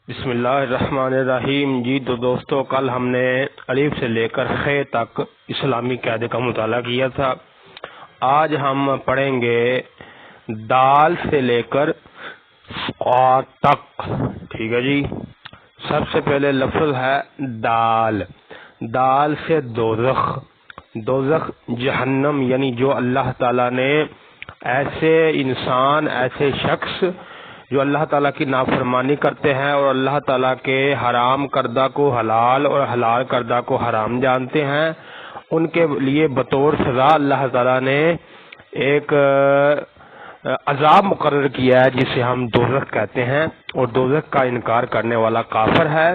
بسم اللہ الرحمن الرحیم۔ جی تو دوستو، کل ہم نے الف سے لے کر خ تک اسلامی قاعدے کا مطالعہ کیا تھا۔ آج ہم پڑھیں گے دال سے لے کر قا تک، ٹھیک ہے جی۔ سب سے پہلے لفظ ہے دال۔ دال سے دوزخ، دوزخ جہنم، یعنی جو اللہ تعالیٰ نے ایسے انسان، ایسے شخص جو اللہ تعالیٰ کی نافرمانی کرتے ہیں اور اللہ تعالیٰ کے حرام کردہ کو حلال اور حلال کردہ کو حرام جانتے ہیں، ان کے لیے بطور سزا اللہ تعالیٰ نے ایک عذاب مقرر کیا ہے جسے ہم دوزخ کہتے ہیں، اور دوزخ کا انکار کرنے والا کافر ہے۔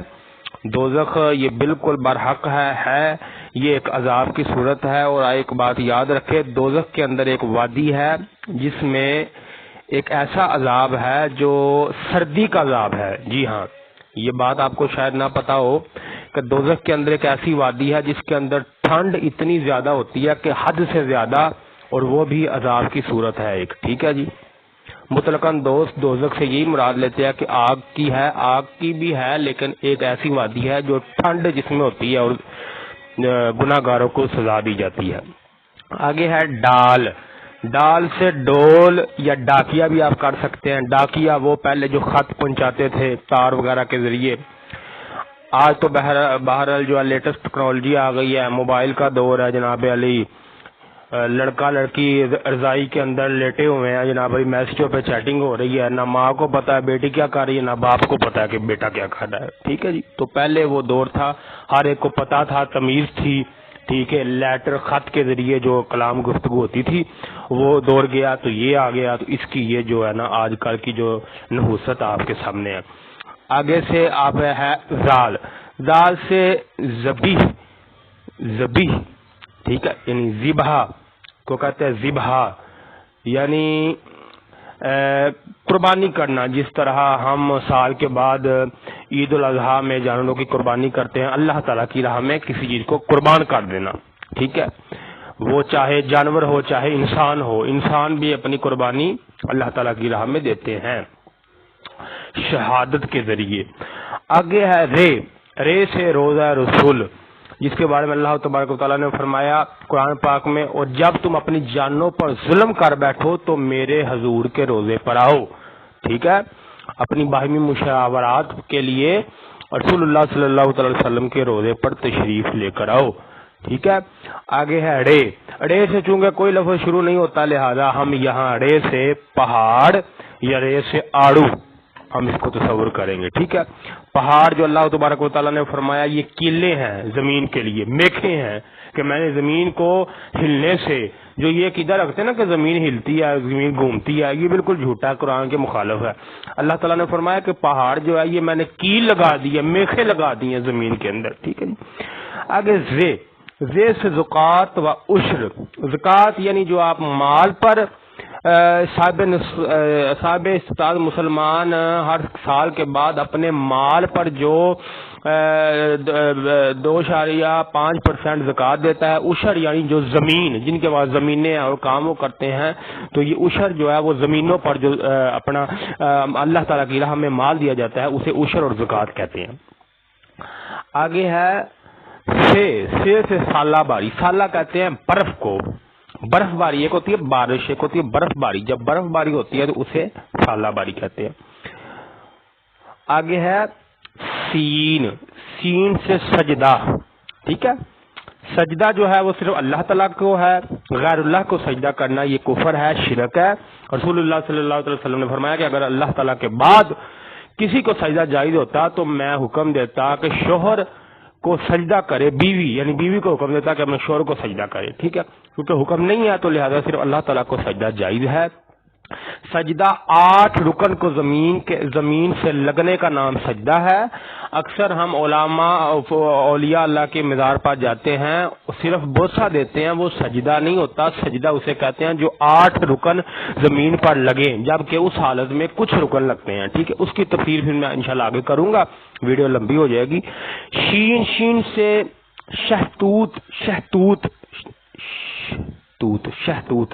دوزخ یہ بالکل برحق ہے، یہ ایک عذاب کی صورت ہے۔ اور ایک بات یاد رکھے، دوزخ کے اندر ایک وادی ہے جس میں ایک ایسا عذاب ہے جو سردی کا عذاب ہے۔ جی ہاں، یہ بات آپ کو شاید نہ پتا ہو کہ دوزخ کے اندر ایک ایسی وادی ہے جس کے اندر ٹھنڈ اتنی زیادہ ہوتی ہے کہ حد سے زیادہ، اور وہ بھی عذاب کی صورت ہے ایک، ٹھیک ہے جی۔ مطلقاً دوست دوزخ سے یہی مراد لیتے ہیں کہ آگ کی ہے، آگ کی بھی ہے، لیکن ایک ایسی وادی ہے جو ٹھنڈ جس میں ہوتی ہے اور گناہ گاروں کو سزا دی جاتی ہے۔ آگے ہے ڈال۔ ڈال سے ڈول یا ڈاکیا بھی آپ کر سکتے ہیں۔ ڈاکیا وہ پہلے جو خط پہنچاتے تھے تار وغیرہ کے ذریعے۔ آج تو بہرحال جو لیٹسٹ ٹیکنالوجی آ گئی ہے، موبائل کا دور ہے جناب علی، لڑکا لڑکی رضائی کے اندر لیٹے ہوئے ہیں جناب علی، میسجوں پہ چیٹنگ ہو رہی ہے، نہ ماں کو پتا ہے بیٹی کیا کر رہی ہے، نہ باپ کو پتا ہے کہ بیٹا کیا کر رہا ہے، ٹھیک ہے جی۔ تو پہلے وہ دور تھا، ہر ایک کو پتا تھا، تمیز تھی، ٹھیک ہے۔ لیٹر خط کے ذریعے جو کلام گفتگو ہوتی تھی وہ دور گیا، تو یہ آ گیا، تو اس کی یہ جو ہے نا آج کل کی جو نحوست آپ کے سامنے ہے۔ آگے سے آپ ہے زال۔ زال سے ذبیح، ذبیح، ٹھیک ہے، یعنی ذبح کو کہتے ہیں، ذبح یعنی قربانی کرنا۔ جس طرح ہم سال کے بعد عید الاضحیٰ میں جانوروں کی قربانی کرتے ہیں، اللہ تعالیٰ کی راہ میں کسی چیز کو قربان کر دینا، ٹھیک ہے۔ وہ چاہے جانور ہو چاہے انسان ہو، انسان بھی اپنی قربانی اللہ تعالیٰ کی راہ میں دیتے ہیں شہادت کے ذریعے۔ آگے ہے رے۔ رے سے روزہ رسول، جس کے بارے میں اللہ تبارک و تعالیٰ نے فرمایا قرآن پاک میں، اور جب تم اپنی جانوں پر ظلم کر بیٹھو تو میرے حضور کے روزے پر آؤ، ٹھیک ہے۔ اپنی باہمی مشاورات کے لیے رسول اللہ صلی اللہ تعالی وسلم کے روزے پر تشریف لے کر آؤ، ٹھیک ہے۔ آگے ہے اڑے۔ اڑے سے چونکہ کوئی لفظ شروع نہیں ہوتا، لہذا ہم یہاں اڑے سے پہاڑ یا رے سے آڑو ہم اس کو تصور کریں گے، ٹھیک ہے۔ پہاڑ جو اللہ تبارک و تعالیٰ نے فرمایا یہ کیلے ہیں زمین کے لیے، میخیں ہیں کہ میں نے زمین کو ہلنے سے، جو یہ قاعدہ رکھتے ہیں نا کہ زمین ہلتی ہے زمین گھومتی ہے، یہ بالکل جھوٹا ہے، قرآن کے مخالف ہے۔ اللہ تعالیٰ نے فرمایا کہ پہاڑ جو ہے یہ میں نے کیل لگا دی ہے، میخیں لگا دی ہیں زمین کے اندر، ٹھیک ہے جی۔ آگے زے۔ زے سے زکوٰۃ و عشر۔ زکوٰۃ یعنی جو آپ مال پر صاحب استطاعت مسلمان ہر سال کے بعد اپنے مال پر جو 2.5% زکوٰۃ دیتا ہے۔ عشر یعنی جو زمین، جن کے پاس زمینیں اور کام وہ کرتے ہیں، تو یہ عشر جو ہے وہ زمینوں پر جو اپنا اللہ تعالیٰ کی راہ میں مال دیا جاتا ہے اسے عشر اور زکوٰۃ کہتے ہیں۔ آگے ہے سے سالہ باری۔ سالہ کہتے ہیں برف کو۔ برف باری ایک ہوتی ہے بارش، ایک ہوتی ہے برف باری۔ جب برف باری ہوتی ہے تو اسے سالہ باری کہتے ہیں۔ آگے ہے سین۔ سین سے سجدہ، ٹھیک ہے۔ سجدہ جو ہے وہ صرف اللہ تعالیٰ کو ہے، غیر اللہ کو سجدہ کرنا یہ کفر ہے، شرک ہے۔ رسول اللہ صلی اللہ علیہ وسلم نے فرمایا کہ اگر اللہ تعالیٰ کے بعد کسی کو سجدہ جائز ہوتا تو میں حکم دیتا کہ شوہر کو سجدہ کرے، بیوی یعنی بیوی کو حکم دیتا کہ اپنے شوہر کو سجدہ کرے، ٹھیک ہے۔ کیونکہ حکم نہیں ہے تو لہذا صرف اللہ تعالیٰ کو سجدہ جائز ہے۔ سجدہ 8 رکن کو زمین سے لگنے کا نام سجدہ ہے۔ اکثر ہم علماء اولیاء اللہ کے مزار پر جاتے ہیں، صرف بوسہ دیتے ہیں، وہ سجدہ نہیں ہوتا۔ سجدہ اسے کہتے ہیں جو 8 رکن زمین پر لگیں، جبکہ اس حالت میں کچھ رکن لگتے ہیں، ٹھیک ہے۔ اس کی تفصیل پھر میں انشاءاللہ آگے کروں گا، ویڈیو لمبی ہو جائے گی۔ شین۔ شین سے شہتوت۔ شہتوت، شہتوت،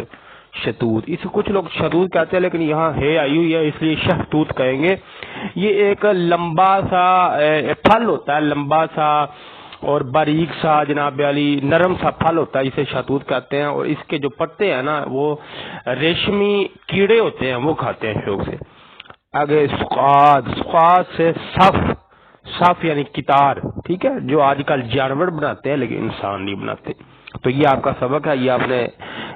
شتوت، اس کو کچھ لوگ شتوت کہتے ہیں لیکن یہاں ہے آئی ہوئی ہے اس لیے شہتوت کہیں گے۔ یہ ایک لمبا سا پھل ہوتا ہے، لمبا سا اور باریک سا جناب علی نرم سا پھل ہوتا ہے، اسے شہتوت کہتے ہیں، اور اس کے جو پتے ہیں نا وہ ریشمی کیڑے ہوتے ہیں وہ کھاتے ہیں شوق سے۔ آگے سقاد، سقاد سے صف یعنی کتار، ٹھیک ہے، جو آج کل جانور بناتے ہیں لیکن انسان نہیں بناتے۔ تو یہ آپ کا سبق ہے، یہ آپ نے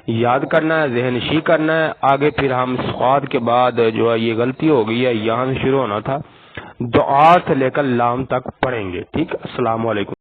یاد کرنا ہے، ذہن نشی کرنا ہے۔ آگے پھر ہم سقاد کے بعد جو ہے یہ غلطی ہو گئی ہے، یہاں سے شروع ہونا تھا، دعا سے لے کر لام تک پڑھیں گے، ٹھیک ہے۔ السلام علیکم۔